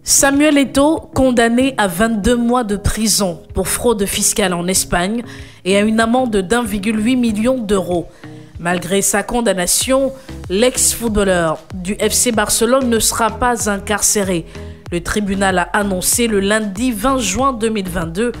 Samuel Eto'o, condamné à 22 mois de prison pour fraude fiscale en Espagne et à une amende d'1,8 million d'euros. Malgré sa condamnation, l'ex-footballeur du FC Barcelone ne sera pas incarcéré. Le tribunal a annoncé le lundi 20 juin 2022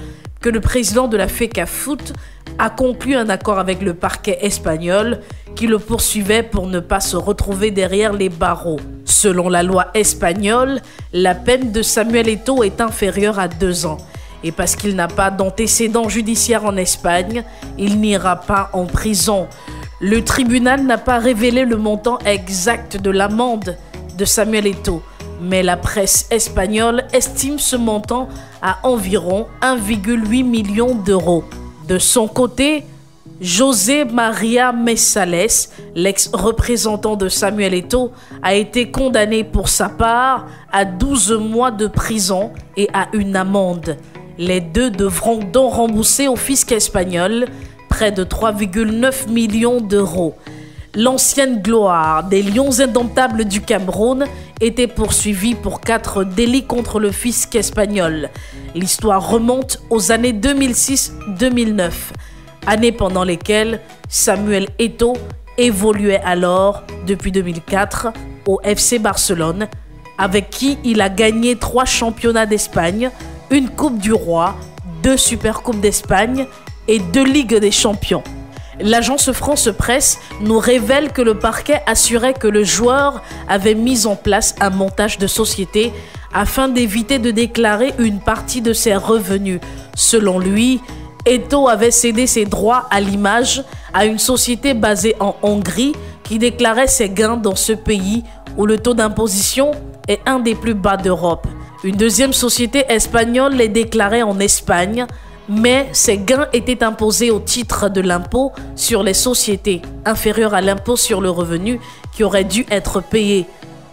que le président de la FECAFOOT a conclu un accord avec le parquet espagnol qui le poursuivait pour ne pas se retrouver derrière les barreaux. Selon la loi espagnole, la peine de Samuel Eto'o est inférieure à 2 ans. Et parce qu'il n'a pas d'antécédent judiciaire en Espagne, il n'ira pas en prison. Le tribunal n'a pas révélé le montant exact de l'amende de Samuel Eto'o, mais la presse espagnole estime ce montant à environ 1,8 million d'euros. De son côté, José María Mesales, l'ex-représentant de Samuel Eto'o, a été condamné pour sa part à 12 mois de prison et à une amende. Les deux devront donc rembourser au fisc espagnol près de 3,9 millions d'euros. L'ancienne gloire des Lions indomptables du Cameroun était poursuivie pour 4 délits contre le fisc espagnol. L'histoire remonte aux années 2006-2009, années pendant lesquelles Samuel Eto'o évoluait alors, depuis 2004, au FC Barcelone, avec qui il a gagné 3 championnats d'Espagne, une Coupe du Roi, 2 Supercoupes d'Espagne et 2 Ligues des Champions. L'agence France Presse nous révèle que le parquet assurait que le joueur avait mis en place un montage de société afin d'éviter de déclarer une partie de ses revenus. Selon lui, Eto'o avait cédé ses droits à l'image à une société basée en Hongrie qui déclarait ses gains dans ce pays où le taux d'imposition est un des plus bas d'Europe. Une deuxième société espagnole les déclarait en Espagne, mais ces gains étaient imposés au titre de l'impôt sur les sociétés, inférieur à l'impôt sur le revenu qui aurait dû être payé.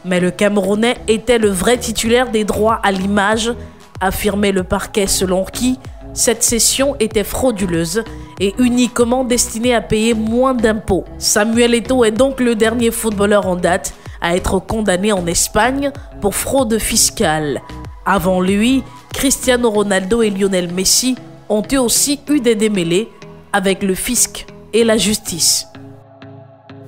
Mais le Camerounais était le vrai titulaire des droits à l'image, affirmait le parquet, selon qui cette cession était frauduleuse et uniquement destinée à payer moins d'impôts. Samuel Eto'o est donc le dernier footballeur en date à être condamné en Espagne pour fraude fiscale. Avant lui, Cristiano Ronaldo et Lionel Messi ont eux aussi eu des démêlés avec le fisc et la justice.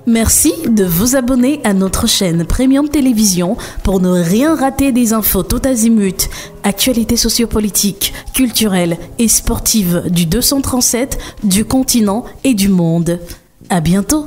Merci de vous abonner à notre chaîne Premium Télévision pour ne rien rater des infos tout azimut, actualités sociopolitiques, culturelles et sportives du 237, du continent et du monde. À bientôt.